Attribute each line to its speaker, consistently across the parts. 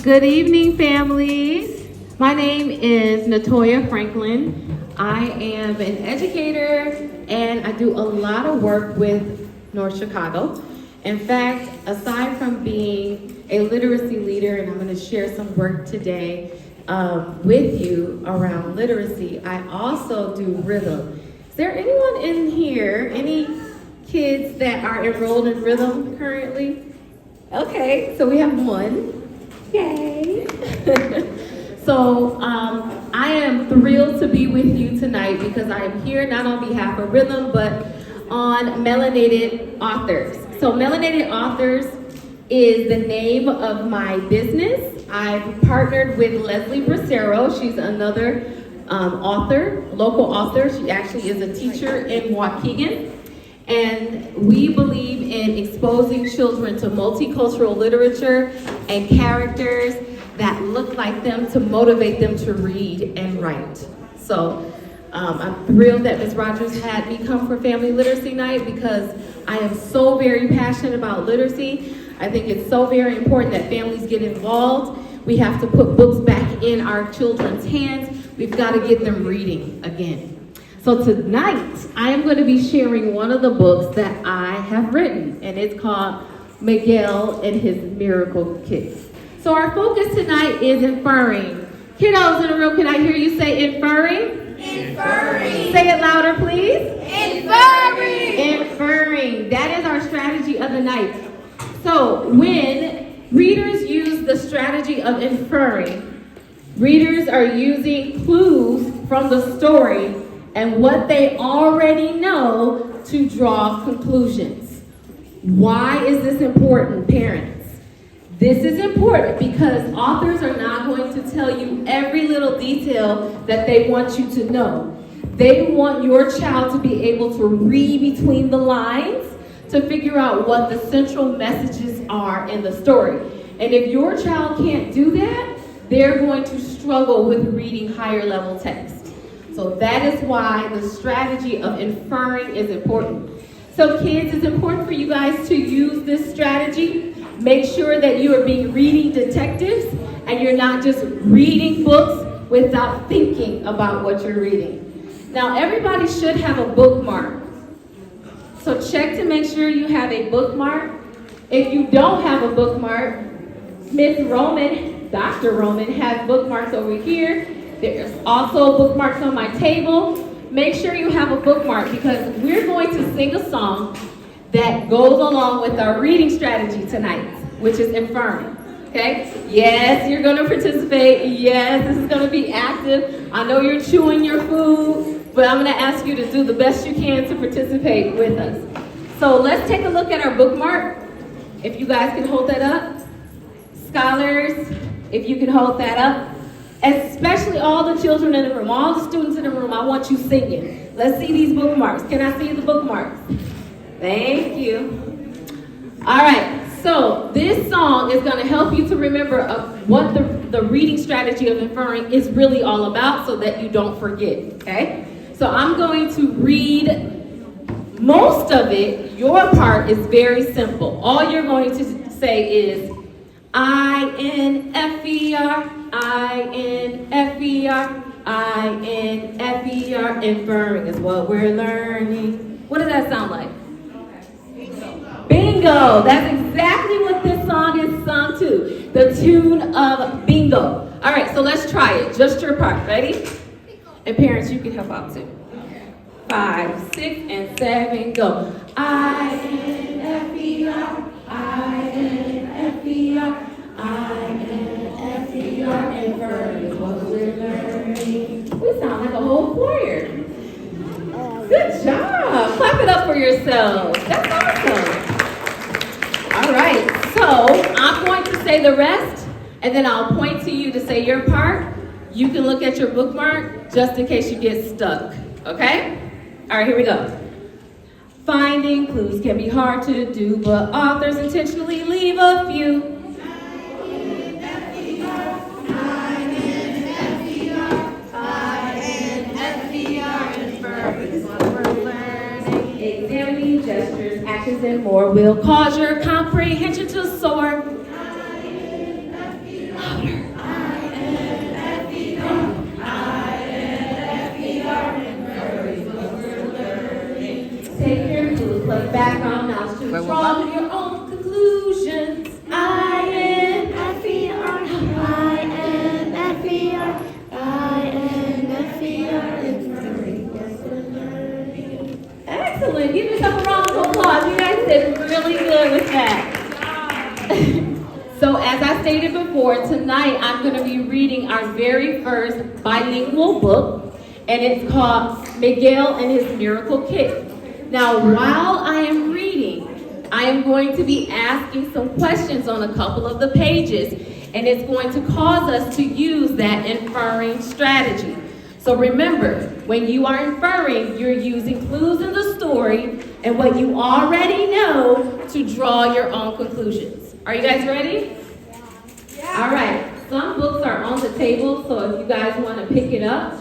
Speaker 1: Good evening, families. My name is Natoya Franklin. I am an educator and I do a lot of work with North Chicago. In fact, aside from being a literacy leader, and I'm going to share some work today with you around literacy, I also do rhythm. Is there anyone in here, any kids that are enrolled in rhythm currently? Okay, so we have one. Yay! So I am thrilled to be with you tonight because I am here not on behalf of Rhythm, but on Melanated Authors. So Melanated Authors is the name of my business. I've partnered with Leslie Bracero. She's another author, local author. She actually is a teacher in Waukegan. And we believe in exposing children to multicultural literature and characters that look like them to motivate them to read and write. So I'm thrilled that Ms. Rogers had me come for Family Literacy Night because I am so very passionate about literacy. I think it's so very important that families get involved. We have to put books back in our children's hands. We've got to get them reading again. So tonight, I am going to be sharing one of the books that I have written, and it's called Miguel and His Miracle Kit. So our focus tonight is inferring. Kiddos in the room, can I hear you say inferring?
Speaker 2: Inferring.
Speaker 1: Say it louder, please.
Speaker 2: Inferring.
Speaker 1: Inferring. That is our strategy of the night. So when readers use the strategy of inferring, readers are using clues from the story and what they already know to draw conclusions. Why is this important, parents? This is important because authors are not going to tell you every little detail that they want you to know. They want your child to be able to read between the lines to figure out what the central messages are in the story. And if your child can't do that, they're going to struggle with reading higher level text. So that is why the strategy of inferring is important. So kids, it's important for you guys to use this strategy. Make sure that you are being reading detectives and you're not just reading books without thinking about what you're reading. Now, everybody should have a bookmark. So check to make sure you have a bookmark. If you don't have a bookmark, Ms. Roman, Dr. Roman has bookmarks over here. There's also bookmarks on my table. Make sure you have a bookmark because we're going to sing a song that goes along with our reading strategy tonight, which is inferring. Okay? Yes, you're going to participate. Yes, this is going to be active. I know you're chewing your food, but I'm going to ask you to do the best you can to participate with us. So let's take a look at our bookmark. If you guys can hold that up. Scholars, if you can hold that up. Especially all the children in the room, all the students in the room, I want you singing. Let's see these bookmarks. Can I see the bookmarks? Thank you. All right, so this song is going to help you to remember what the reading strategy of inferring is really all about so that you don't forget, okay? So I'm going to read most of it. Your part is very simple. All you're going to say is I-N-F-E-R, I-N-F-E-R, I-N-F-E-R, inferring is what we're learning. What does that sound like? Bingo! That's exactly what this song is sung to. The tune of bingo. All right, so let's try it. Just your part. Ready? And parents, you can help out too. 5, 6, and 7, go. I-N-F-E-R, I-N-F-E-R, I-N-F-E-R, inferring is what we're learning. We sound like a whole choir. Good job. Clap it up for yourselves. That's awesome. All right, so I'm going to say the rest, and then I'll point to you to say your part. You can look at your bookmark just in case you get stuck, okay? All right, here we go. Finding clues can be hard to do, but authors intentionally leave a few. Examining gestures, actions, and more will cause your comprehension to soar. stated before, tonight I'm going to be reading our very first bilingual book, and it's called Miguel and His Miracle Kit. Now, while I am reading, I am going to be asking some questions on a couple of the pages, and it's going to cause us to use that inferring strategy. So remember, when you are inferring, you're using clues in the story and what you already know to draw your own conclusions. Are you guys ready? Yeah. All right. Some books are on the table, so if you guys want to pick it up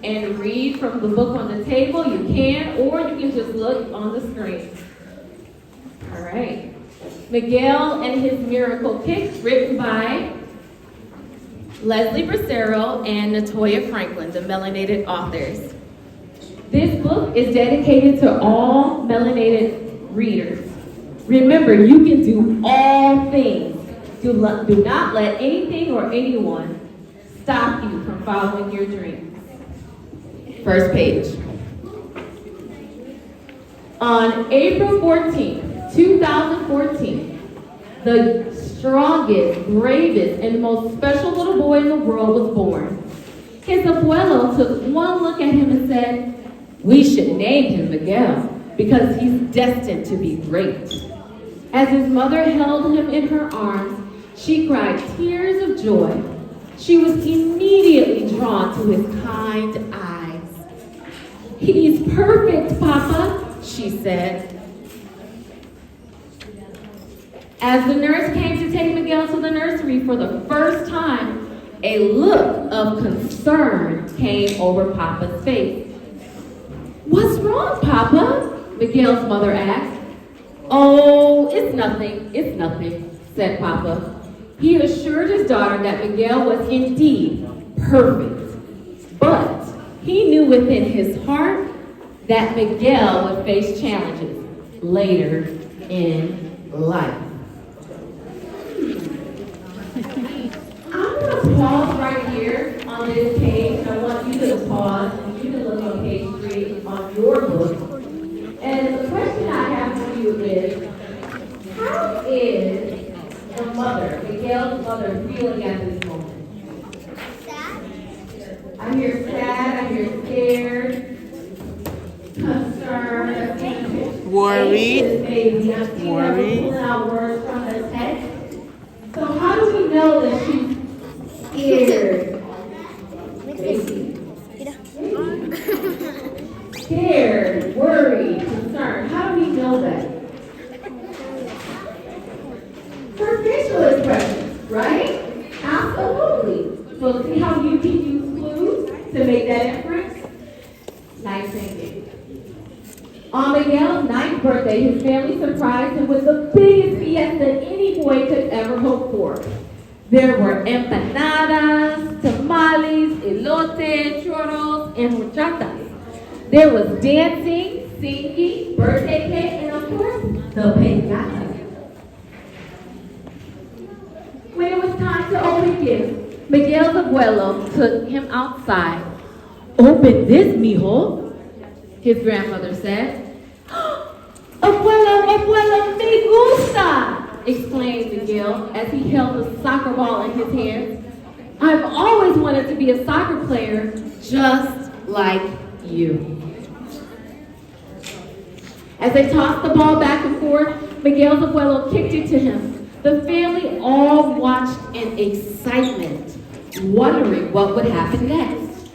Speaker 1: and read from the book on the table, you can, or you can just look on the screen. All right. Miguel and His Miracle Kit, written by Leslie Bracero and Natoya Franklin, the melanated authors. This book is dedicated to all melanated readers. Remember, you can do all things. Do not let anything or anyone stop you from following your dreams. First page. On April 14th, 2014, the strongest, bravest, and most special little boy in the world was born. His abuelo took one look at him and said, "We should name him Miguel because he's destined to be great." As his mother held him in her arms, she cried tears of joy. She was immediately drawn to his kind eyes. "He's perfect, Papa," she said. As the nurse came to take Miguel to the nursery for the first time, a look of concern came over Papa's face. "What's wrong, Papa?" Miguel's mother asked. "Oh, it's nothing, said Papa. He assured his daughter that Miguel was indeed perfect, but he knew within his heart that Miguel would face challenges later in life. I'm going to pause right here on this page. I want you to pause and you can look on page 3 on your book. And the question I have for you is, how is the mother, Miguel's mother, feeling at this moment? I hear sad, I hear scared, concerned,
Speaker 3: worried.
Speaker 1: Maybe. I'm seeing her pulling out words from the text. So how do we know that she's scared? Scared, worried, concerned. How do we know that? Her facial expressions, right? Absolutely. So see how you can use clues to make that inference? Nice thinking. On Miguel's 9th birthday, his family surprised him with the biggest fiesta any boy could ever hope for. There were empanadas, tamales, elote, churros, and horchatas. There was dancing, singing, birthday cake, and of course, the piñata. When it was time to open gifts, Miguel's abuelo took him outside. "Open this, mijo," his grandmother said. Abuelo, me gusta!" exclaimed Miguel as he held a soccer ball in his hands. "I've always wanted to be a soccer player just like you." As they tossed the ball back and forth, Miguel's abuelo kicked it to him. The family all watched in excitement, wondering what would happen next.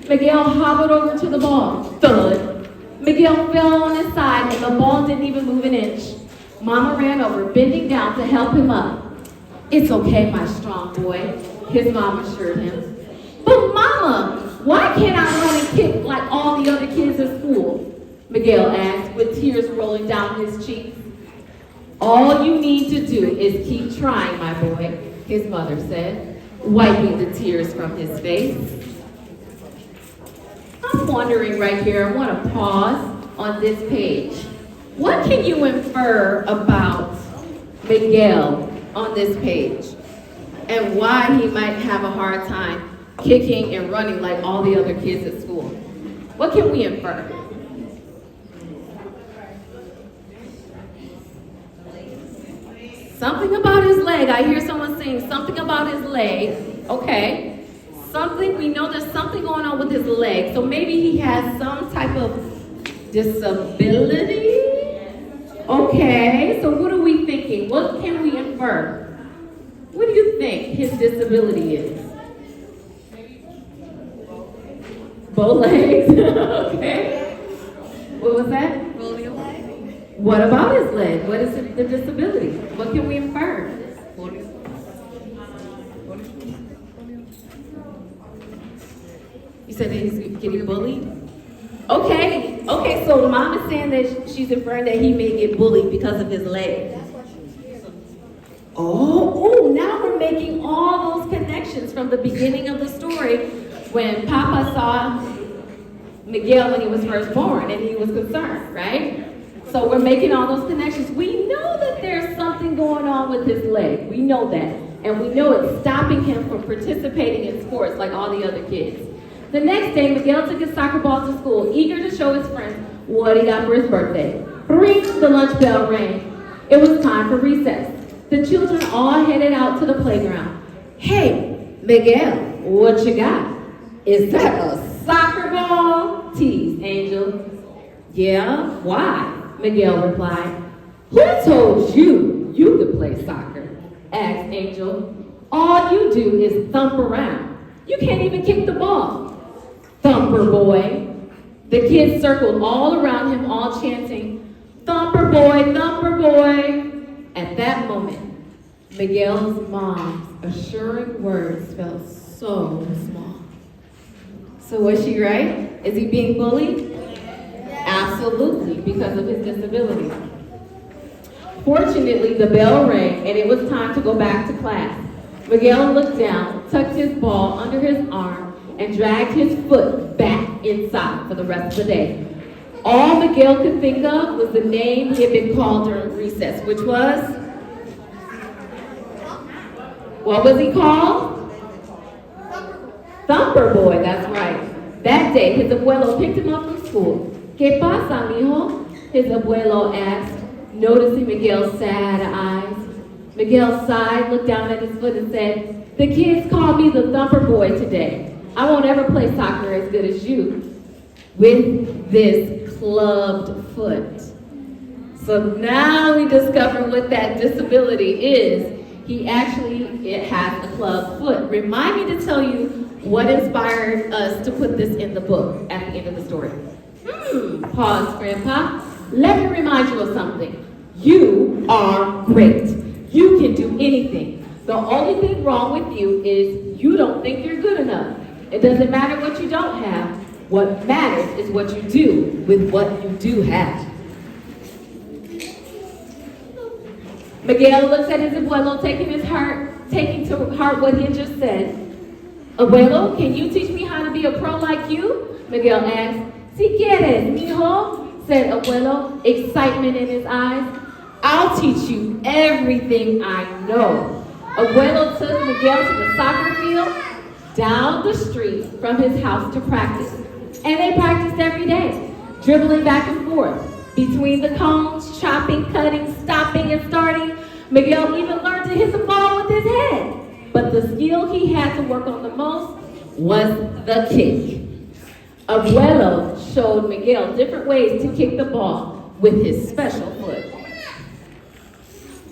Speaker 1: Miguel hobbled over to the ball. Thud! Miguel fell on his side and the ball didn't even move an inch. Mama ran over, bending down to help him up. "It's okay, my strong boy," his mom assured him. "But Mama, why can't I run and kick like all the other kids at school?" Miguel asked, with tears rolling down his cheeks. "All you need to do is keep trying, my boy," his mother said, wiping the tears from his face. I'm wondering right here, I want to pause on this page. What can you infer about Miguel on this page? And why he might have a hard time kicking and running like all the other kids at school? What can we infer? Something about his leg. I hear someone saying something about his leg. Okay. Something, we know there's something going on with his leg. So maybe he has some type of disability. Okay. So what are we thinking? What can we infer? What do you think his disability is? Both legs? Okay. What was that? What about his leg? What is the disability? What can we infer? You said that he's getting bullied? Okay, so mom is saying that she's inferring that he may get bullied because of his leg. Oh, now we're making all those connections from the beginning of the story when Papa saw Miguel when he was first born and he was concerned, right? So we're making all those connections. We know that there's something going on with his leg. We know that. And we know it's stopping him from participating in sports like all the other kids. The next day, Miguel took his soccer ball to school, eager to show his friends what he got for his birthday. Ring, the lunch bell rang. It was time for recess. The children all headed out to the playground. Hey, Miguel, what you got? Is that a soccer ball? Teased Angel. Yeah, why? Miguel replied. Who told you could play soccer? Asked Angel. All you do is thump around. You can't even kick the ball. Thumper boy. The kids circled all around him, all chanting, Thumper boy, thumper boy. At that moment, Miguel's mom's assuring words felt so small. So was she right? Is he being bullied? Absolutely, because of his disability. Fortunately, the bell rang and it was time to go back to class. Miguel looked down, tucked his ball under his arm, and dragged his foot back inside for the rest of the day. All Miguel could think of was the name he had been called during recess, which was? What was he called? Thumper boy, that's right. That day, his abuelo picked him up from school. ¿Qué pasa, mijo? His abuelo asked, noticing Miguel's sad eyes. Miguel sighed, looked down at his foot and said, the kids call me the thumper boy today. I won't ever play soccer as good as you. With this clubbed foot. So now we discover what that disability is. He actually has a clubbed foot. Remind me to tell you what inspired us to put this in the book at the end of the story. Pause, Grandpa. Let me remind you of something. You are great. You can do anything. The only thing wrong with you is you don't think you're good enough. It doesn't matter what you don't have. What matters is what you do with what you do have. Miguel looks at his abuelo, taking to heart what he had just said. Abuelo, can you teach me how to be a pro like you? Miguel asked. Si quieres, mijo, said abuelo, excitement in his eyes. I'll teach you everything I know. Abuelo took Miguel to the soccer field down the street from his house to practice. And they practiced every day, dribbling back and forth between the cones, chopping, cutting, stopping, and starting. Miguel even learned to hit the ball with his head. But the skill he had to work on the most was the kick. Abuelo showed Miguel different ways to kick the ball with his special foot.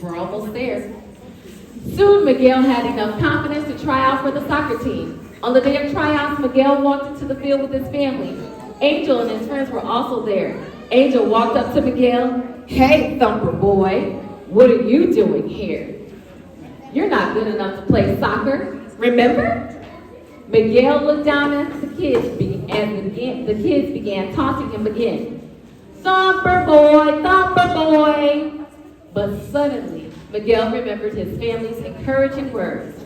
Speaker 1: We're almost there. Soon, Miguel had enough confidence to try out for the soccer team. On the day of tryouts, Miguel walked into the field with his family. Angel and his friends were also there. Angel walked up to Miguel. Hey, thumper boy, what are you doing here? You're not good enough to play soccer, remember? Miguel looked down at the kids and the kids began taunting him again. Thumper boy. But suddenly, Miguel remembered his family's encouraging words.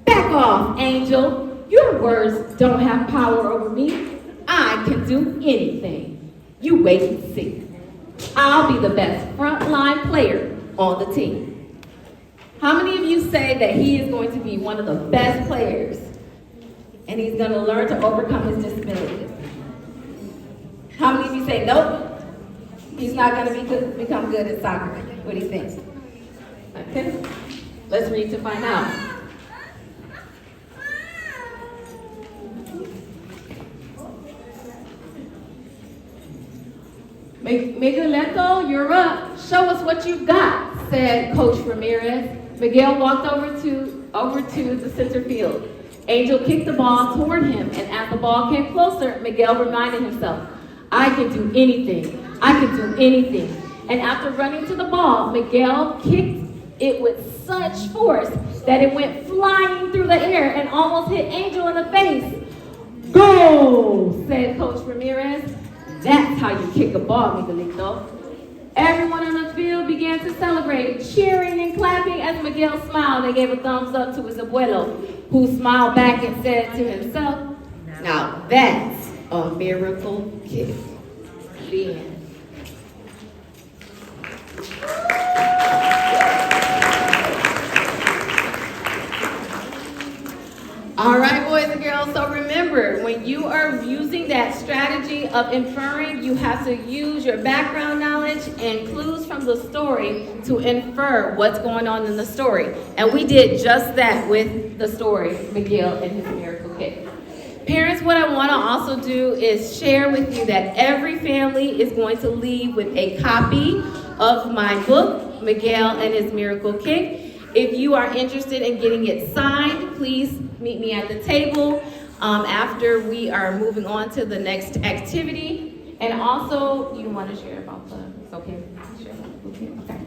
Speaker 1: Back off, Angel. Your words don't have power over me. I can do anything. You wait and see. I'll be the best frontline player on the team. How many of you say that he is going to be one of the best players and he's going to learn to overcome his disabilities? How many of you say, nope, he's not going to become good at soccer? What do you think? Okay, let's read to find out. Miguelito, you're up. Show us what you've got, said Coach Ramirez. Miguel walked over to the center field. Angel kicked the ball toward him, and as the ball came closer, Miguel reminded himself, I can do anything. I can do anything. And after running to the ball, Miguel kicked it with such force that it went flying through the air and almost hit Angel in the face. Go, said Coach Ramirez. That's how you kick a ball, Miguelito. Everyone on the field began to celebrate, cheering and clapping as Miguel smiled and gave a thumbs up to his abuelo, who smiled back and said to himself, now that's a miracle kick. The end. All right, boys and girls, so remember, when you are using that strategy of inferring, you have to use your background knowledge and clues from the story to infer what's going on in the story. And we did just that with the story, Miguel and his miracle kick. Parents, what I want to also do is share with you that every family is going to leave with a copy of my book, Miguel and His Miracle Kick. If you are interested in getting it signed, please meet me at the table after we are moving on to the next activity. And also, you want to share about the, it's okay, share about the book here? Okay.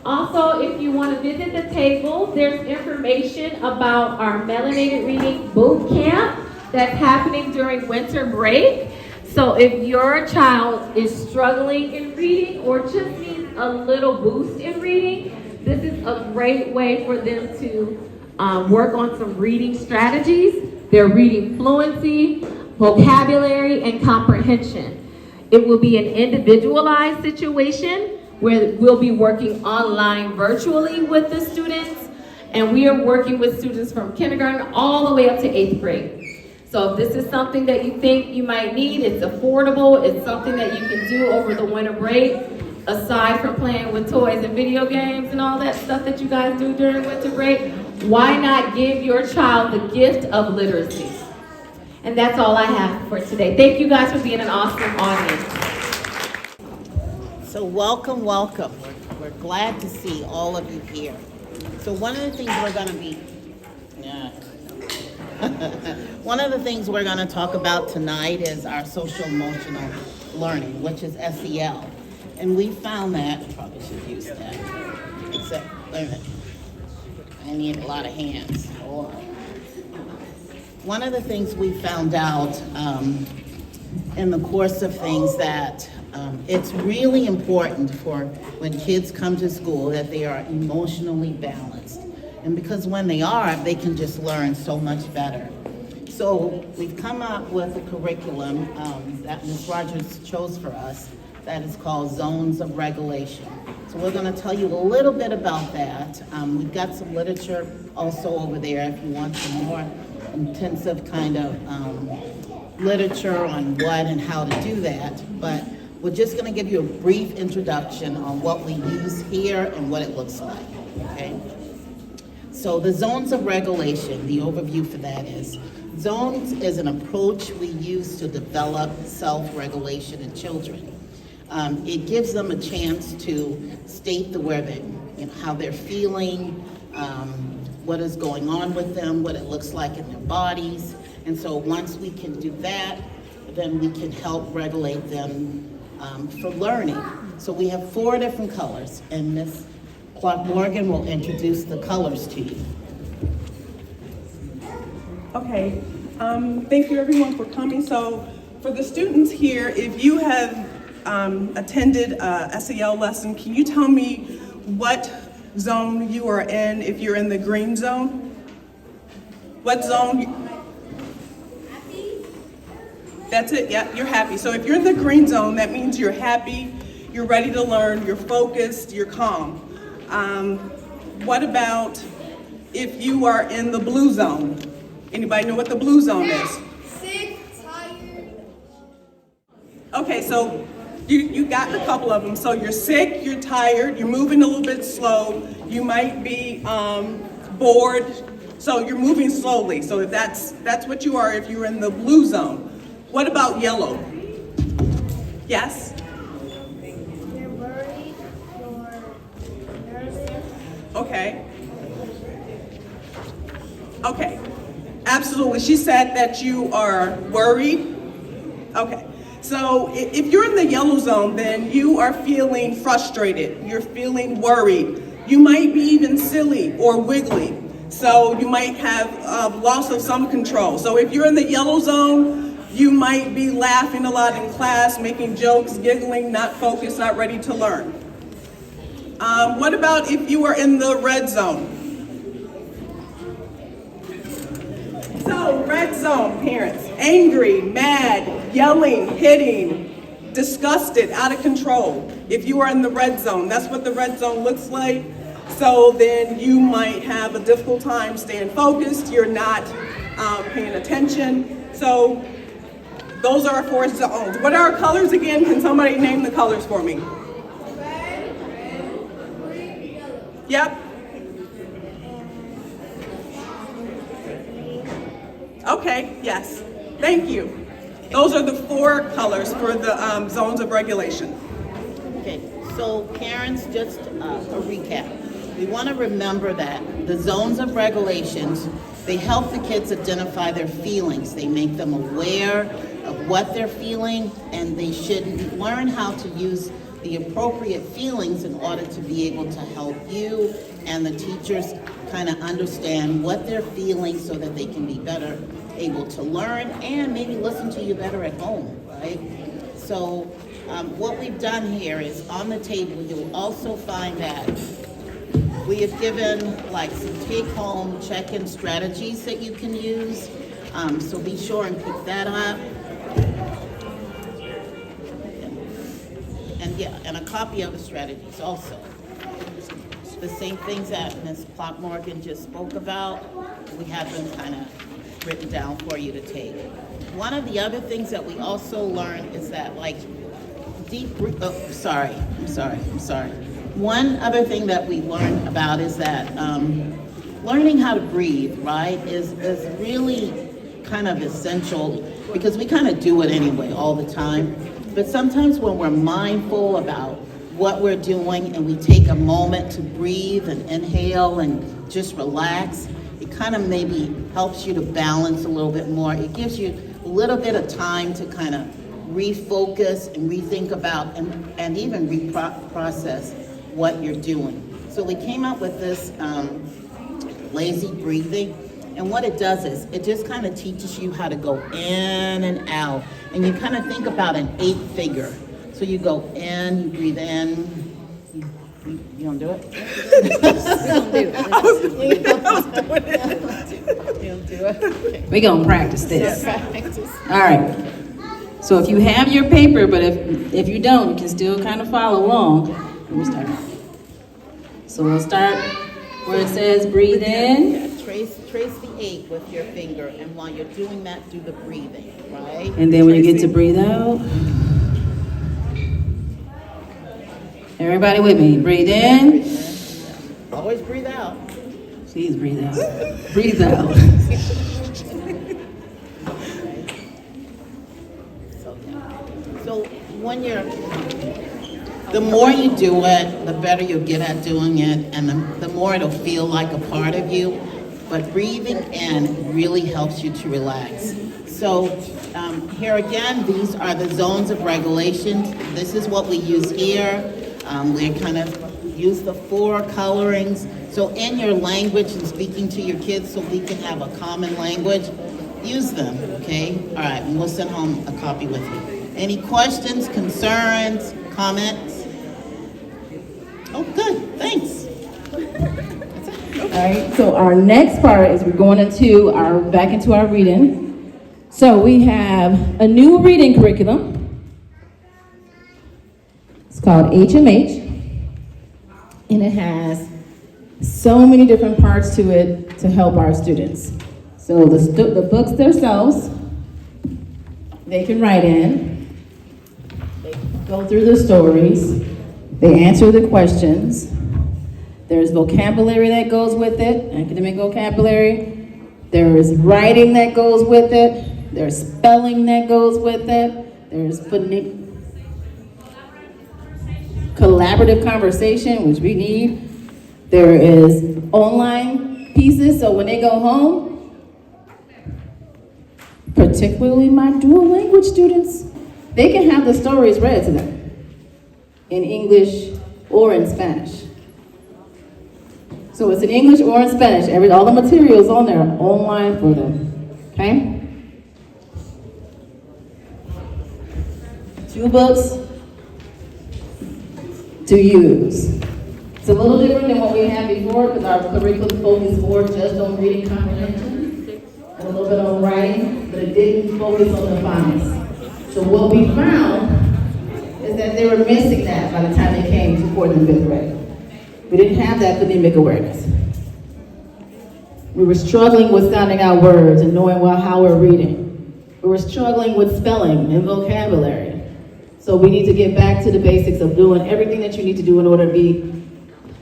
Speaker 1: Also, if you want to visit the table, there's information about our Melanated Reading Boot Camp that's happening during winter break. So if your child is struggling in reading or just needs a little boost in reading, this is a great way for them to work on some reading strategies, their reading fluency, vocabulary, and comprehension. It will be an individualized situation where we'll be working online virtually with the students, and we are working with students from kindergarten all the way up to 8th grade. So if this is something that you think you might need, it's affordable, it's something that you can do over the winter break, aside from playing with toys and video games and all that stuff that you guys do during winter break, why not give your child the gift of literacy? And that's all I have for today. Thank you guys for being an awesome audience.
Speaker 3: So welcome, welcome. We're glad to see all of you here. So one of the things we're going to be, one of the things we're going to talk about tonight is our social emotional learning, which is SEL. And we found that, I probably should use that, except, wait a minute, I need a lot of hands. One of the things we found out in the course of things that it's really important for when kids come to school that they are emotionally balanced. And because when they are, they can just learn so much better. So we've come up with a curriculum that Ms. Rogers chose for us that is called Zones of Regulation. So we're going to tell you a little bit about that. We've got some literature also over there if you want some more intensive kind of literature on what and how to do that. But we're just going to give you a brief introduction on what we use here and what it looks like, okay? So the zones of regulation, the overview for that is, zones is an approach we use to develop self-regulation in children. It gives them a chance to state where they, how they're feeling, what is going on with them, what it looks like in their bodies. And so once we can do that, then we can help regulate them for learning. So we have 4 different colors, and Ms. Clark Morgan will introduce the colors to you.
Speaker 4: Okay, thank you everyone for coming. So for the students here, if you have attended a SEL lesson, can you tell me what zone you are in if you're in the green zone? What zone? Happy. That's it, yeah, you're happy. So if you're in the green zone, that means you're happy, you're ready to learn, you're focused, you're calm. What about if you are in the blue zone? Anybody know what the blue zone is?
Speaker 2: Sick, tired.
Speaker 4: Okay, so You got a couple of them. So you're sick, you're tired, you're moving a little bit slow, you might be bored, so you're moving slowly. So if that's what you are, if you're in the blue zone. What about yellow? Yes?
Speaker 2: You're worried, you're nervous.
Speaker 4: Okay. Okay. Absolutely. She said that you are worried. Okay. So if you're in the yellow zone, then you are feeling frustrated. You're feeling worried. You might be even silly or wiggly. So you might have loss of some control. So if you're in the yellow zone, you might be laughing a lot in class, making jokes, giggling, not focused, not ready to learn. What about if you are in the red zone? So, red zone, parents, angry, mad, yelling, hitting, disgusted, out of control. If you are in the red zone, that's what the red zone looks like. So then you might have a difficult time staying focused, you're not paying attention. So those are our 4 zones. What are our colors again? Can somebody name the colors for me?
Speaker 2: Red, green, yellow.
Speaker 4: Yep. Okay, yes. Thank you. Those are the 4 colors for the zones of regulation.
Speaker 3: Okay, so parents, just a recap. We want to remember that the zones of regulations, they help the kids identify their feelings. They make them aware of what they're feeling, and they should learn how to use the appropriate feelings in order to be able to help you and the teachers kind of understand what they're feeling so that they can be better able to learn and maybe listen to you better at home, right? So what we've done here is on the table, you'll also find that we have given like some take-home check-in strategies that you can use. So be sure and pick that up. And yeah, and a copy of the strategies also. The same things that Ms. Clark-Morgan just spoke about, we have them kind of written down for you to take. One of the other things that we also learned is that like One other thing that we learned about is that learning how to breathe, right, is really kind of essential because we kind of do it anyway all the time. But sometimes when we're mindful about what we're doing and we take a moment to breathe and inhale and just relax, it kind of maybe helps you to balance a little bit more. It gives you a little bit of time to kind of refocus and rethink about and even reprocess what you're doing. So we came up with this lazy breathing, and what it does is it just kind of teaches you how to go in and out, and you kind of think about an 8 figure. So you go in, you breathe in. You don't do it? You don't do it? Okay.
Speaker 5: We're gonna practice this.
Speaker 3: Practice.
Speaker 5: All right. So if you have your paper, but if you don't, you can still kind of follow along. Let me start. So we'll start where it says breathe in.
Speaker 3: Yeah, trace the 8 with your finger, and while you're doing that, do the breathing, right?
Speaker 5: And then when you get to breathe out, everybody with me. Breathe in.
Speaker 3: Always breathe out.
Speaker 5: Please breathe out. Breathe out.
Speaker 3: So when the more you do it, the better you'll get at doing it, and the more it'll feel like a part of you. But breathing in really helps you to relax. So here again, these are the zones of regulations. This is what we use here. We kind of use the 4 colorings. So in your language and speaking to your kids so we can have a common language, use them, okay? All right, and we'll send home a copy with you. Any questions, concerns, comments? Oh, good, thanks.
Speaker 5: All right, so our next part is we're going back into our reading. So we have a new reading curriculum. It's called HMH, and it has so many different parts to it to help our students. So the books themselves, they can write in. go through the stories, they answer the questions. There's vocabulary that goes with it, academic vocabulary. There is writing that goes with it. There's spelling that goes with it. There's collaborative conversation, which we need. There is online pieces, so when they go home, particularly my dual language students, they can have the stories read to them in English or in Spanish. So it's in English or in Spanish. All the materials on there online for them, okay? 2 books to use. It's a little different than what we had before because our curriculum focused more just on reading comprehension and a little bit on writing, but it didn't focus on the phonics. So what we found is that they were missing that by the time they came to 4th and 5th grade. We didn't have that phonemic awareness. We were struggling with sounding out words and knowing how we're reading. We were struggling with spelling and vocabulary. So we need to get back to the basics of doing everything that you need to do in order to be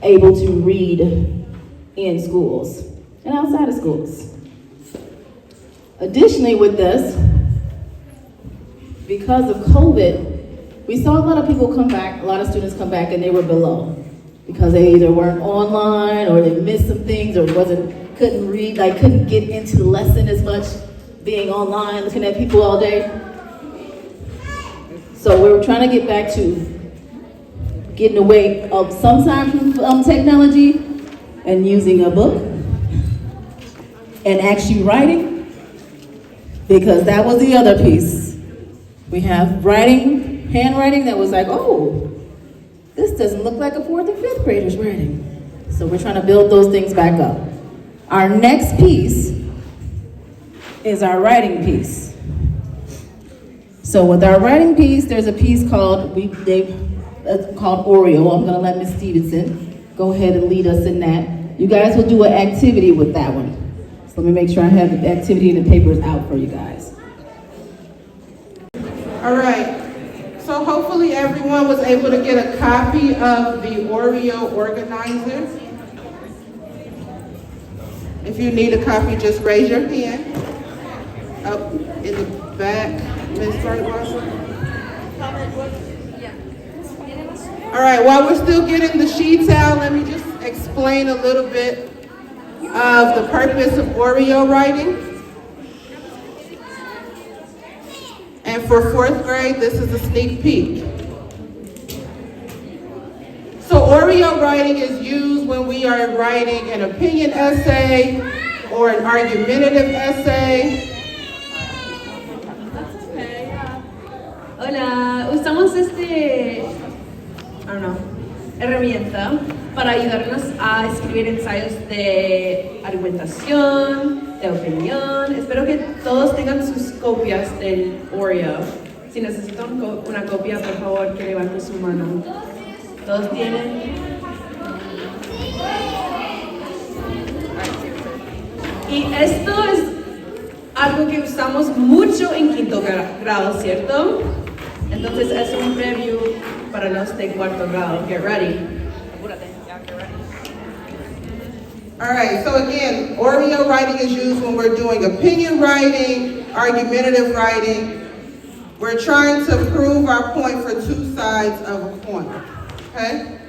Speaker 5: able to read in schools and outside of schools. Additionally with this, because of COVID, we saw a lot of people come back, a lot of students come back and they were below because they either weren't online or they missed some things or couldn't read, couldn't get into the lesson as much, being online, looking at people all day. So we were trying to get back to getting away of sometimes from technology and using a book and actually writing, because that was the other piece. We have writing, handwriting that was like, oh, this doesn't look like a 4th and 5th grader's writing. So we're trying to build those things back up. Our next piece is our writing piece. So with our writing piece, there's a piece called Oreo. I'm gonna let Ms. Stevenson go ahead and lead us in that. You guys will do an activity with that one. So let me make sure I have the activity and the papers out for you guys.
Speaker 6: All right, so hopefully everyone was able to get a copy of the Oreo organizer. If you need a copy, just raise your hand. Up in the back, Ms. Brightwater. All right, while we're still getting the sheets out, let me just explain a little bit of the purpose of Oreo writing. And for 4th grade, this is a sneak peek. So Oreo writing is used when we are writing an opinion essay or an argumentative essay.
Speaker 7: Hola, usamos herramienta para ayudarnos a escribir ensayos de argumentación, de opinión. Espero que todos tengan sus copias del Oreo. Si necesitan una copia, por favor, que levanten su mano. ¿Todos tienen? Y esto es algo que usamos mucho en 5º grado, ¿cierto? Entonces es un preview para los de 4º grado. Get ready. Apúrate. Yeah, get ready.
Speaker 6: All right, so again, Oreo writing is used when we're doing opinion writing, argumentative writing. We're trying to prove our point for 2 sides of a coin, okay?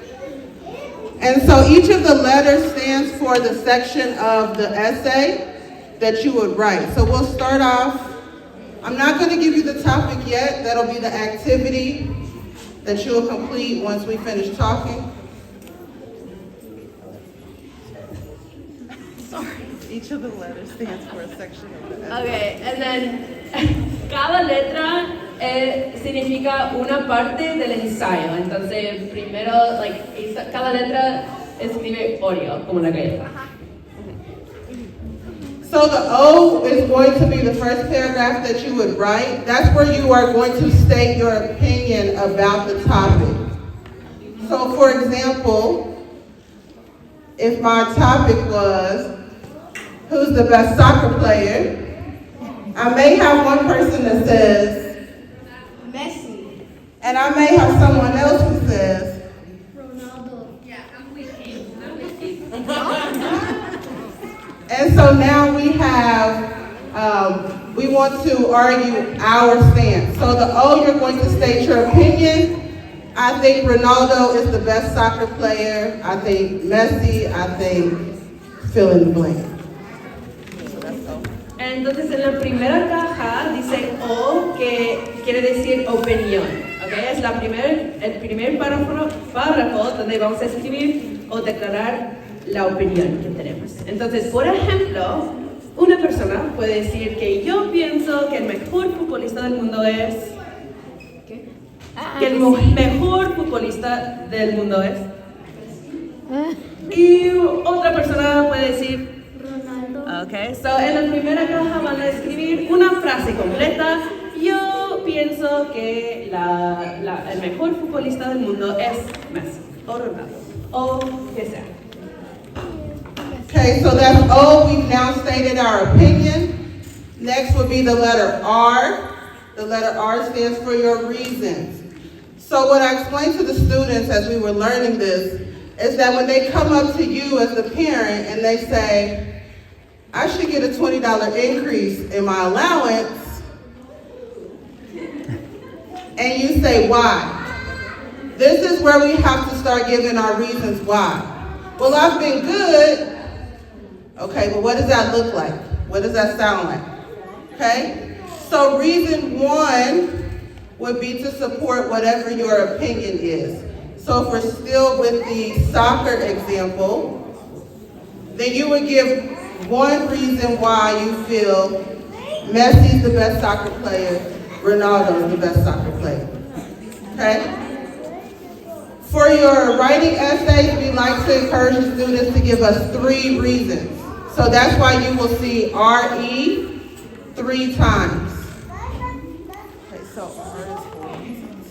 Speaker 6: And so each of the letters stands for the section of the essay that you would write. So we'll start off. I'm not going to give you the topic yet. That'll be the activity that you'll complete once we finish talking. Sorry. Each of the letters stands for a section of the essay.
Speaker 7: Okay, and then cada letra significa una parte del ensayo. Entonces, primero, cada letra escribe Oreo, como la galleta.
Speaker 6: So the O is going to be the first paragraph that you would write. That's where you are going to state your opinion about the topic. So for example, if my topic was, who's the best soccer player? I may have one person that says,
Speaker 2: Messi.
Speaker 6: And I may have someone else who says,
Speaker 2: Ronaldo.
Speaker 8: Yeah, I'm with him. I'm with him.
Speaker 6: and so now we have, we want to argue our stance. So the O, you're going to state your opinion. I think Ronaldo is the best soccer player. I think Messi, I think fill in the blank.
Speaker 7: Entonces en la primera caja dice O, que quiere decir opinión, ¿ok? Es el primer párrafo donde vamos a escribir o declarar la opinión que tenemos. Entonces, por ejemplo, una persona puede decir que yo pienso que el mejor futbolista del mundo es... Que el mejor futbolista del mundo es... Y otra persona puede decir...
Speaker 2: Ronaldo.
Speaker 7: Ok, so en la primera caja van a escribir una frase completa. Yo pienso que el mejor futbolista del mundo es Messi o Ronaldo o que sea.
Speaker 6: Okay, so that's O. We've now stated our opinion. Next would be the letter R. The letter R stands for your reasons. So what I explained to the students as we were learning this is that when they come up to you as the parent and they say, I should get a $20 increase in my allowance, and you say, why? This is where we have to start giving our reasons why. Well, I've been good. Okay, but what does that look like? What does that sound like? Okay? So reason one would be to support whatever your opinion is. So if we're still with the soccer example, then you would give one reason why you feel Messi's the best soccer player, Ronaldo is the best soccer player. Okay? For your writing essays, we like to encourage the students to give us 3 reasons. So that's why you will see RE 3 times. Okay, so R is for reasons.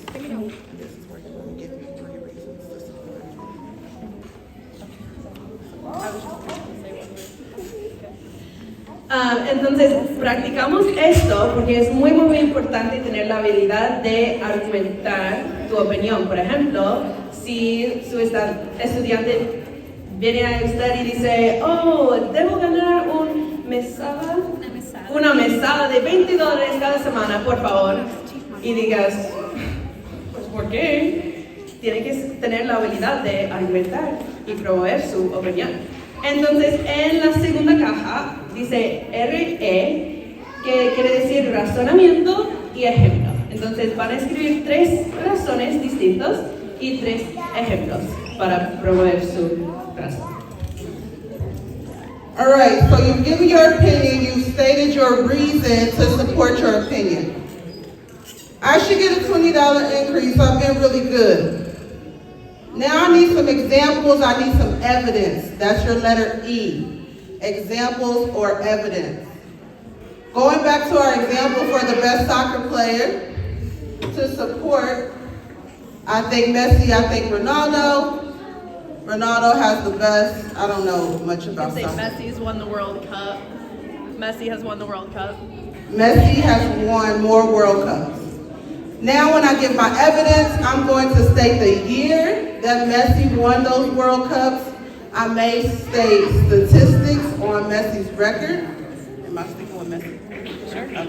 Speaker 6: This is where you're going to give me 3 reasons to support.
Speaker 7: Entonces, practicamos esto porque es muy, muy importante tener la habilidad de argumentar tu opinión. Por ejemplo, si su estudiante viene a usted y dice, oh, debo ganar una mesada de $20 cada semana, por favor. Y digas, pues ¿por qué? Tiene que tener la habilidad de argumentar y promover su opinión. Entonces, en la segunda caja dice RE, que quiere decir razonamiento y ejemplo. Entonces, van a escribir 3 razones distintas y 3 ejemplos para promover su razón.
Speaker 6: All right, so you've given your opinion, you've stated your reason to support your opinion. I should get a $20 increase, I've been really good. Now I need some examples, I need some evidence. That's your letter E, examples or evidence. Going back to our example for the best soccer player, to support, I think Messi, I think Ronaldo. Ronaldo has the best, I don't know much about soccer.
Speaker 9: Messi's won the World Cup. Messi has won the World Cup.
Speaker 6: Messi has won more World Cups. Now when I give my evidence, I'm going to state the year that Messi won those World Cups. I may state statistics on Messi's record. Am I speaking with Messi?
Speaker 9: Sure.
Speaker 6: Okay.
Speaker 9: I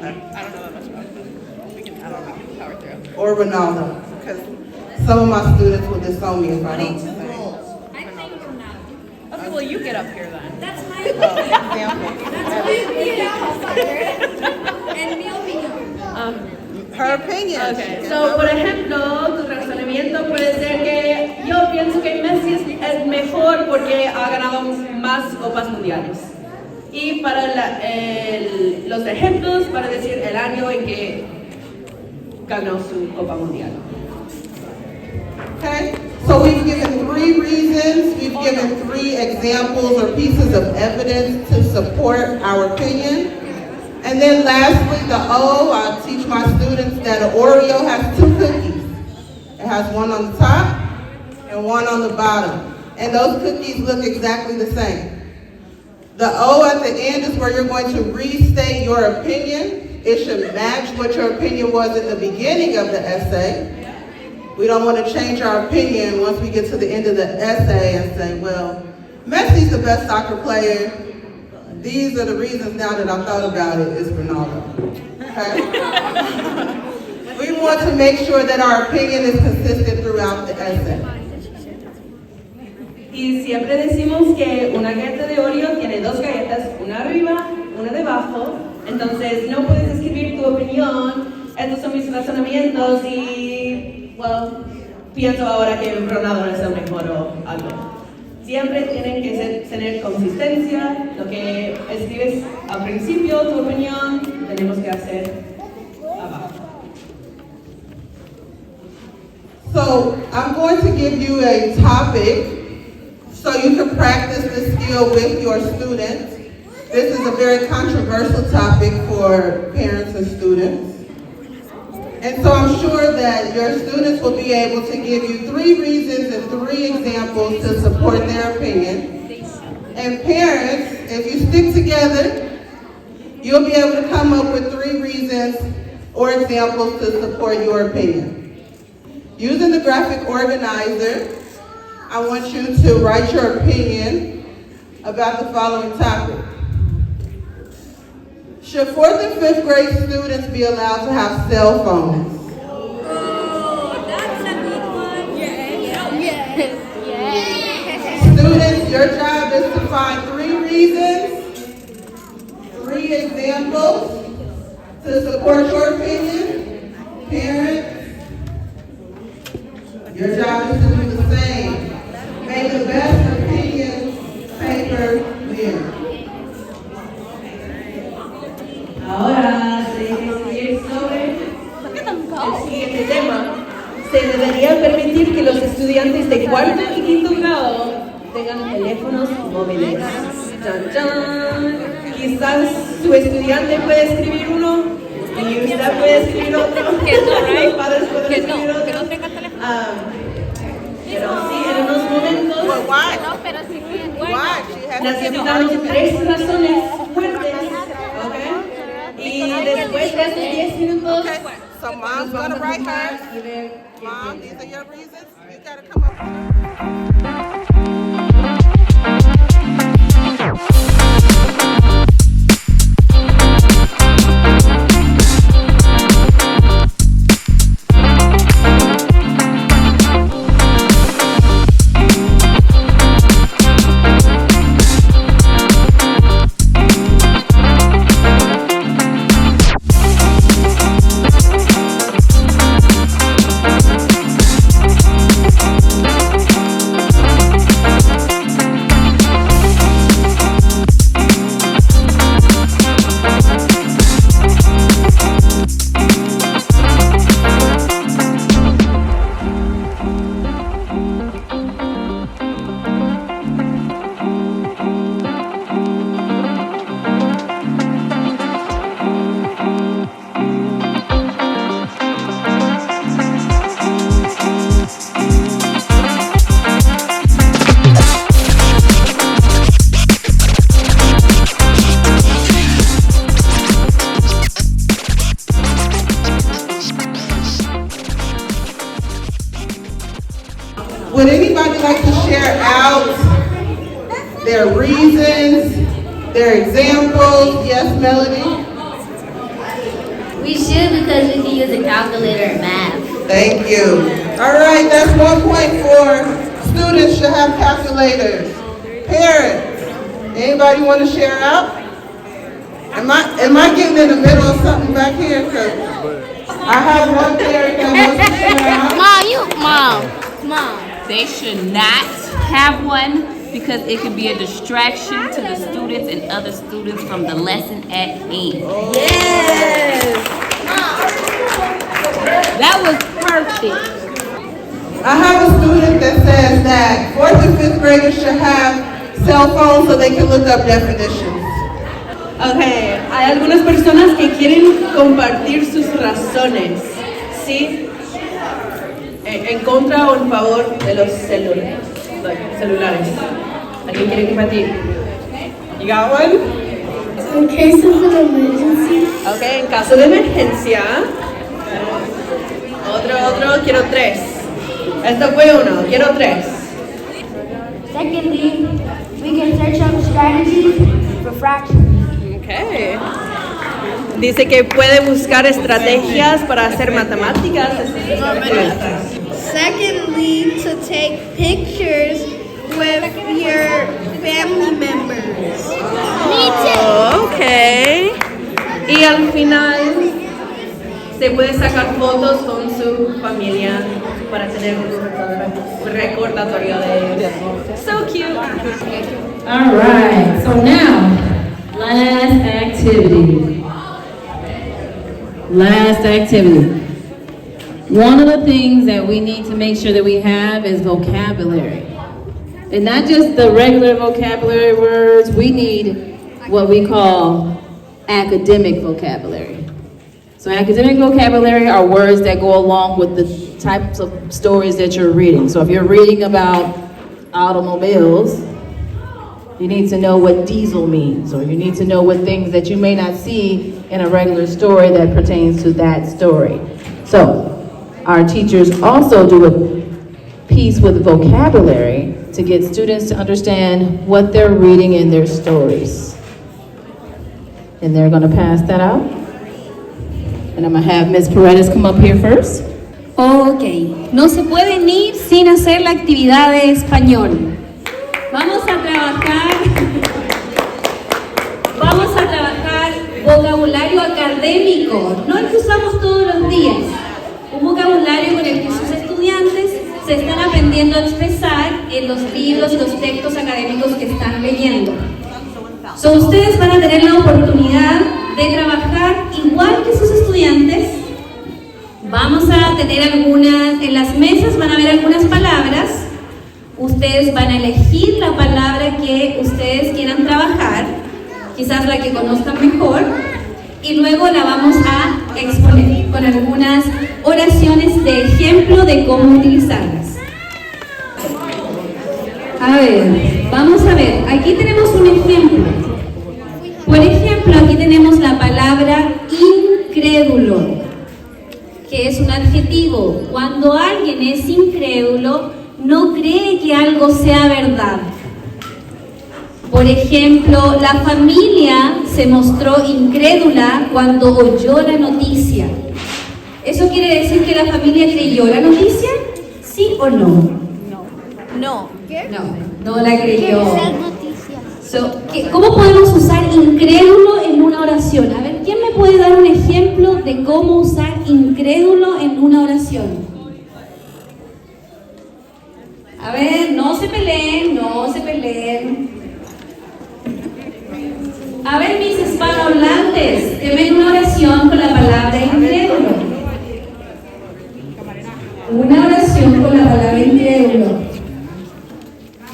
Speaker 9: don't know that much about it. We can power through.
Speaker 6: Or Ronaldo, because some of my students will disown me if I don't say.
Speaker 8: I think Ronaldo.
Speaker 9: Okay, well you get up here then.
Speaker 8: That's my
Speaker 6: Example.
Speaker 8: That's my opinion. And mi opinion.
Speaker 6: Her opinion.
Speaker 7: Okay. So, por ejemplo, tu razonamiento puede ser que yo pienso que Messi es el mejor porque ha ganado más copas mundiales. Y para los ejemplos, para decir el año en que ganó su copa mundial.
Speaker 6: Okay, so we've given 3 reasons, we've given 3 examples or pieces of evidence to support our opinion. And then lastly, the O, I teach my students that an Oreo has 2 cookies. It has one on the top and one on the bottom. And those cookies look exactly the same. The O at the end is where you're going to restate your opinion. It should match what your opinion was in the beginning of the essay. We don't want to change our opinion once we get to the end of the essay and say, well, Messi's the best soccer player. These are the reasons now that I thought about it is Ronaldo. Okay? We want to make sure that our opinion is consistent throughout the essay.
Speaker 7: Y siempre decimos que una galleta de Oreo tiene dos galletas, una arriba, una debajo. Entonces no puedes escribir tu opinión. Estos son mis razonamientos y, well, pienso ahora que Ronaldo es el mejor o algo. Siempre tienen que tener consistencia. Lo que escribes al principio, tu opinión, tenemos que hacer abajo.
Speaker 6: So I'm going to give you a topic so you can practice this skill with your students. This is a very controversial topic for parents and students. And so I'm sure that your students will be able to give you 3 reasons and 3 examples to support their opinion. And parents, if you stick together, you'll be able to come up with 3 reasons or examples to support your opinion. Using the graphic organizer, I want you to write your opinion about the following topic. Should 4th and 5th grade students be allowed to have cell phones?
Speaker 8: Oh, that's a good one. Yeah.
Speaker 6: Students, your job is to find 3 reasons, 3 examples to support your opinion. Parents, your job is to do the same. May the best opinion paper win.
Speaker 7: Ahora se debe escribir sobre el siguiente tema. Se debería permitir que los estudiantes de 4º y 5º grado tengan teléfonos móviles. ¡Chan, chan! Quizás su estudiante puede escribir uno y usted puede escribir otro.
Speaker 8: Que no, right?
Speaker 7: Los padres pueden escribir otro.
Speaker 8: Que no tenga teléfono.
Speaker 7: Pero sí, en unos momentos
Speaker 8: No, pero sí fue bueno.
Speaker 7: necesitamos 3 razones fuertes. ¿Ok? Y después de estos 10 minutos,
Speaker 6: So mom's gonna write hers. Mom, these are your reasons. You gotta come up with Would anybody like to share out their reasons, their examples? Yes, Melody?
Speaker 2: We should because we can use a calculator in math.
Speaker 6: Thank you. All right, that's 1 point for students should have calculators. Parents, anybody want to share out? Am I getting in the middle of something back here? Because I have one parent that wants to share out.
Speaker 2: Mom.
Speaker 10: They should not have one because it could be a distraction to the students and other students from the lesson at hand.
Speaker 2: That was perfect.
Speaker 6: I have a student that says that 4th and 5th graders should have cell phones so they can look up definitions.
Speaker 7: okay, hay algunas personas que quieren compartir sus razones, ¿sí? En contra o en favor de los celulares. ¿Alguien quiere compartir? You got one?
Speaker 2: In case of an emergency.
Speaker 7: Okay, en caso de emergencia. Otro, quiero 3. Esto fue uno, quiero tres.
Speaker 2: Secondly, we can search up strategies for fractions.
Speaker 7: Okay. Dice que puede buscar estrategias para hacer matemáticas.
Speaker 2: Secondly, to take pictures with your family members.
Speaker 7: Oh, okay. Y al final se puede sacar fotos con su familia para tener un recordatorio de so cute.
Speaker 5: All right, so now, last activity. Last activity. One of the things that we need to make sure that we have is vocabulary. And not just the regular vocabulary words, we need what we call academic vocabulary. So academic vocabulary are words that go along with the types of stories that you're reading. So if you're reading about automobiles, you need to know what diesel means, or you need to know what things that you may not see in a regular story that pertains to that story. So our teachers also do a piece with vocabulary to get students to understand what they're reading in their stories. And they're going to pass that out. And I'm going to have Ms. Paredes come up here first.
Speaker 8: Ok, no se pueden ir sin hacer la actividad de español. Vamos a trabajar vocabulario académico, no el que usamos todos los días. Un vocabulario con el que sus estudiantes se están aprendiendo a expresar en los libros y los textos académicos que están leyendo. So, ustedes van a tener la oportunidad de trabajar igual que sus estudiantes. Vamos a tener en las mesas van a haber algunas palabras. Ustedes van a elegir la palabra que ustedes quieran trabajar, quizás la que conozcan mejor, y luego la vamos a exponer con algunas oraciones de ejemplo de cómo utilizarlas. A ver, vamos a ver, aquí tenemos un ejemplo. Por ejemplo, aquí tenemos la palabra incrédulo, que es un adjetivo. Cuando alguien es incrédulo, no cree que algo sea verdad. Por ejemplo, la familia se mostró incrédula cuando oyó la noticia. ¿Eso quiere decir que la familia creyó la noticia? ¿Sí o no? No.
Speaker 2: No la creyó.
Speaker 8: ¿Cómo podemos usar incrédulo en una oración? A ver, ¿quién me puede dar un ejemplo de cómo usar incrédulo en una oración? A ver, no se peleen. A ver, mis hispanohablantes, denme una oración con la palabra incrédulo. Una oración con la palabra incrédulo.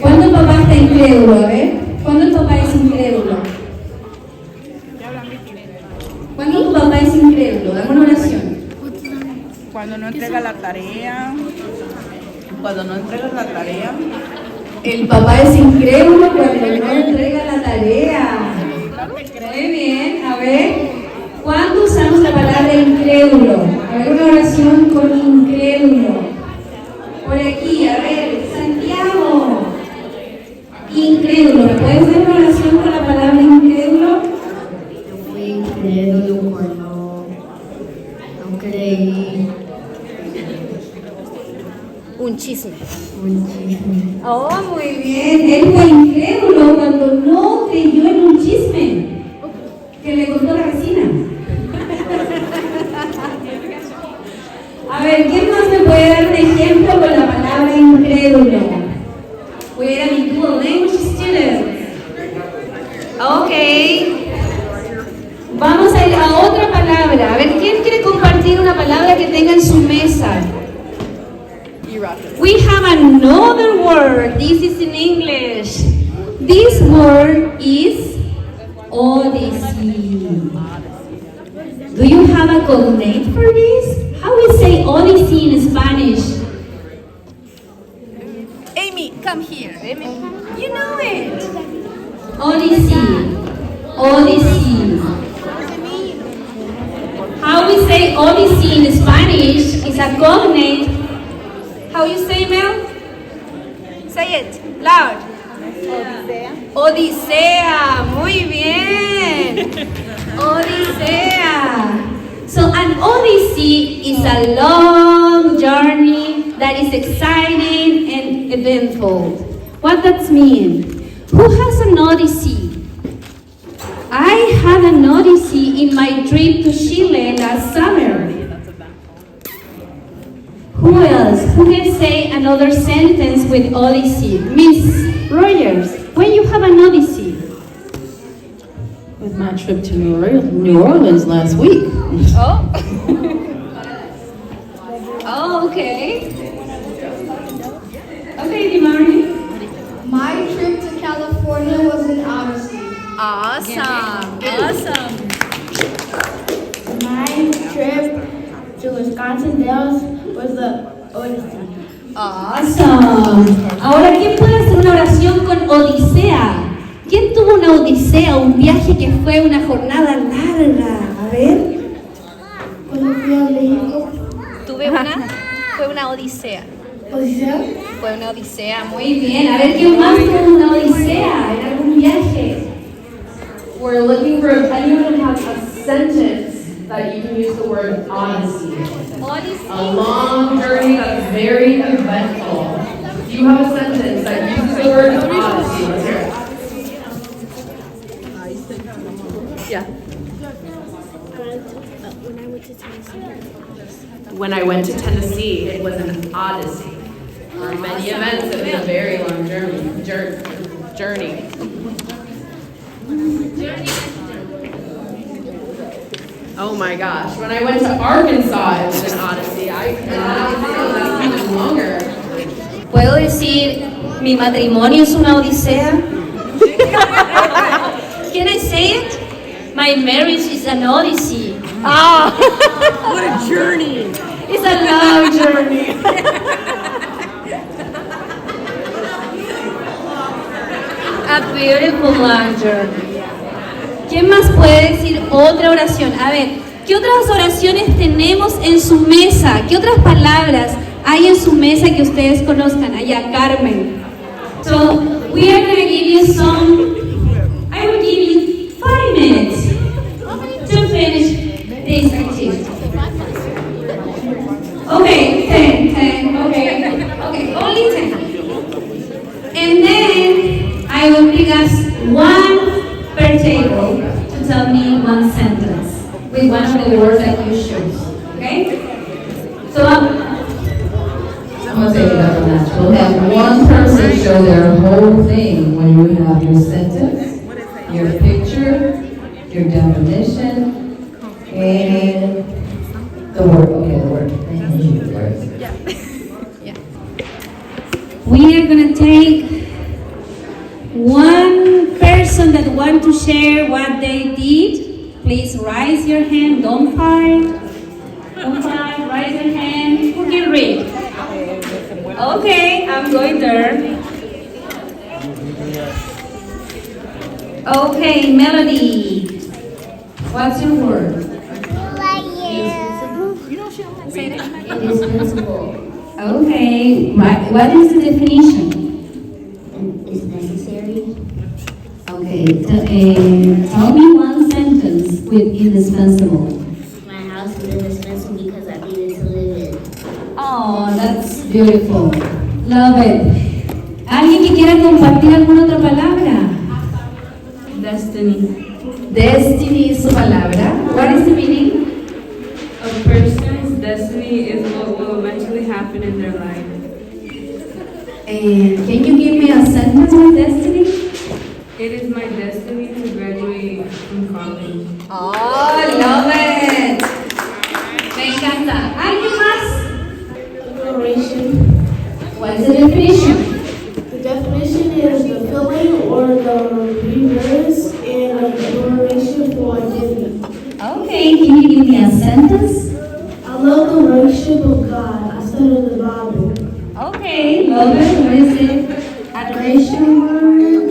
Speaker 8: ¿Cuándo el papá está incrédulo? A ver, ¿cuándo el papá es incrédulo? ¿Cuándo tu papá es incrédulo? Dame una oración.
Speaker 11: Cuando no entrega la tarea.
Speaker 8: El papá es incrédulo cuando no entrega la tarea. Muy bien, a ver, ¿cuándo usamos la palabra incrédulo? A ver, una oración con incrédulo. Por aquí, a ver, Santiago. Incrédulo, ¿me puedes dar una oración con la palabra incrédulo?
Speaker 2: Fui incrédulo cuando no creí.
Speaker 8: Un chisme.
Speaker 2: Oh,
Speaker 8: Muy bien, él fue incrédulo cuando no creyó en un chisme que le contó la vecina. A ver, ¿quién más me puede dar un ejemplo con la palabra incrédulo? Voy a ir a mi Dual Language Students. Ok. Vamos a ir a otra palabra. A ver, ¿quién quiere compartir una palabra que tenga en su mesa? We have another word. This is in English. This word is odyssey. Do you have a cognate for this? How we say odyssey in Spanish?
Speaker 11: Amy, come here.
Speaker 8: You know it. Odyssey. Odyssey. How we say odyssey in Spanish is a cognate. How you say, Mel? Say it loud. Odisea. Muy bien. Odisea. So an odyssey is a long journey that is exciting and eventful. What does mean? Who has an odyssey? I had an odyssey in my trip to Chile last summer. Who else? Who can say another sentence with odyssey? Miss Rogers, when you have an odyssey?
Speaker 5: With my trip to New Orleans last week.
Speaker 8: Oh. Oh, okay. Okay, Dimari.
Speaker 2: My trip to California was an odyssey.
Speaker 8: Awesome. Awesome.
Speaker 2: My trip to Wisconsin Dells was the odyssey.
Speaker 8: Awesome. Ahora, ¿quién puede hacer una oración con odisea? ¿Quién tuvo una odisea, un viaje que fue una jornada larga? A ver.
Speaker 2: Cuando fui a México.
Speaker 8: Fue una odisea.
Speaker 2: ¿Odisea?
Speaker 8: Fue una odisea, muy bien. A ver, ¿quién más tuvo una odisea en algún viaje?
Speaker 1: We're looking for anyone who has a sentence that you can use the word odyssey. A long journey that's very eventful. Do you have a sentence that uses the word odyssey? Let's hear it.
Speaker 9: Yeah.
Speaker 7: When I went to Tennessee, it was an odyssey.
Speaker 1: There were many events. It was a very long journey. Oh my gosh, when I went to Arkansas, it was an odyssey. I cannot feel that's even longer.
Speaker 8: ¿Puedo decir mi matrimonio es una odisea? Can I say it? My marriage is an odyssey. Ah,
Speaker 9: What a journey.
Speaker 8: it's a long journey. A beautiful long journey. ¿Quién más puede decir otra oración? A ver, ¿qué otras oraciones tenemos en su mesa? ¿Qué otras palabras hay en su mesa que ustedes conozcan? Allá, Carmen. So, we are going to give you I will give you 5 minutes to finish this activity. Okay, 10, okay, only 10. And then I will pick us one per table to tell me one sentence with one of the words that you choose. Okay? So
Speaker 5: I'm gonna take it up a notch. We'll have one person show their whole thing when you have your sentence, your picture, your definition, and the word. Okay, the word.
Speaker 8: we are gonna take one person that want to share what they did. Please raise your hand. Don't fight. Don't fight. Raise your hand. Who can read? Okay, I'm going there. Okay, Melody. What's your word? Indispensable. Okay, what is the definition?
Speaker 2: It's necessary.
Speaker 8: Okay, tell me one sentence with indispensable.
Speaker 2: My house is indispensable because I needed to live in.
Speaker 8: Oh, that's beautiful. Love it. ¿Alguien que quiera compartir alguna otra palabra?
Speaker 1: Destiny.
Speaker 8: Destiny es su palabra. What is the meaning?
Speaker 1: A person's destiny is what will eventually happen in their life.
Speaker 8: And can you give me a sentence with destiny?
Speaker 1: It is my destiny to graduate from college.
Speaker 8: Oh, love it. Me encanta. ¿Alguien más?
Speaker 2: Alliteration.
Speaker 8: What's the definition?
Speaker 2: The definition is the filling or the reverse and alliteration for identity.
Speaker 8: Okay, can you give me a sentence?
Speaker 2: I love the worship of God. I study the Bible.
Speaker 8: Okay, love it. What is it? Adoration word.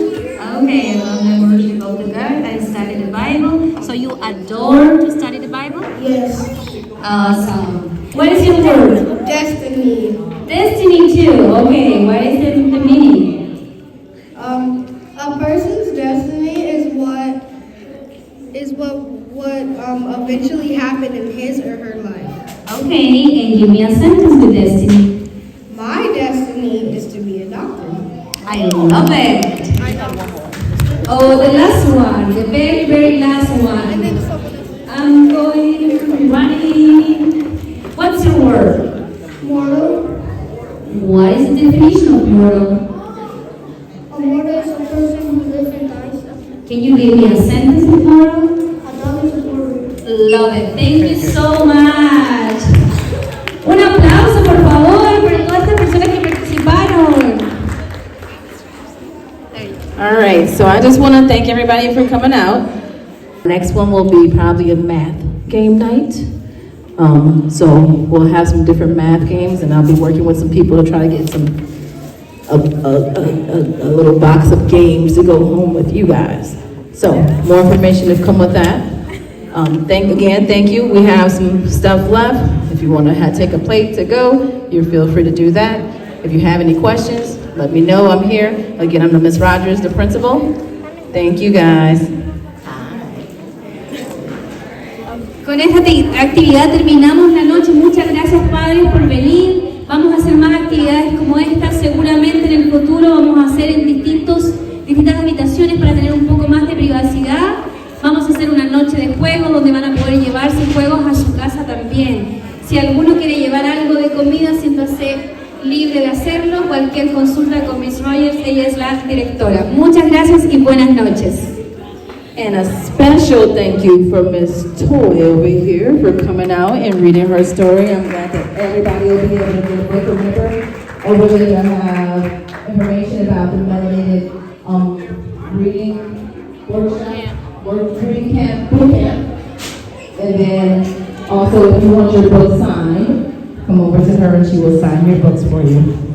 Speaker 8: Okay, I love the worship of the God. I study the Bible. So you adore to study the Bible?
Speaker 2: Yes.
Speaker 8: Awesome. What is your word?
Speaker 2: Destiny.
Speaker 8: Destiny 2. Okay, what is the meaning?
Speaker 2: A person's destiny is what eventually happened in his or her life.
Speaker 8: Okay, and give me a sentence with destiny.
Speaker 2: My destiny is to be a doctor.
Speaker 8: I love it. Oh, the last one, the very, very last one. I'm going running. What's your word?
Speaker 2: Mortal.
Speaker 8: What is the definition of mortal?
Speaker 2: A mortal is a person who lives and dies.
Speaker 8: Can you give me a sentence with mortal?
Speaker 2: A dog is a mortal.
Speaker 8: Love it. Thank you so much. Un aplauso, por favor, para todas estas personas que participaron.
Speaker 5: All right, so I just want to thank everybody for coming out. Next one will be probably a math game night. So we'll have some different math games, and I'll be working with some people to try to get a little box of games to go home with you guys. So more information to come with that. Thank you. We have some stuff left. If you want to take a plate to go, you feel free to do that. If you have any questions, let me know. I'm here. Again, I'm Miss Rogers, the principal. Thank you, guys.
Speaker 8: Con esta actividad terminamos la noche. Muchas gracias, padres, por venir. Vamos a hacer más actividades como esta. Seguramente en el futuro vamos a hacer en distintas habitaciones para tener un poco más de privacidad. Vamos a hacer una noche de juegos donde van a poder llevarse juegos a su casa también. Si alguno quiere llevar algo de comida, siéntase libre de hacerlo. Cualquier consulta con Miss Rogers, ella es la directora. Muchas gracias y buenas noches.
Speaker 5: And a special thank you for Miss Toy over here for coming out and reading her story. I'm glad that everybody will be able to get a book. Remember, over there I have information about the melanated reading workshop, reading camp, boot camp. And then also if you want your book signed, come over to her and she will sign your books for you.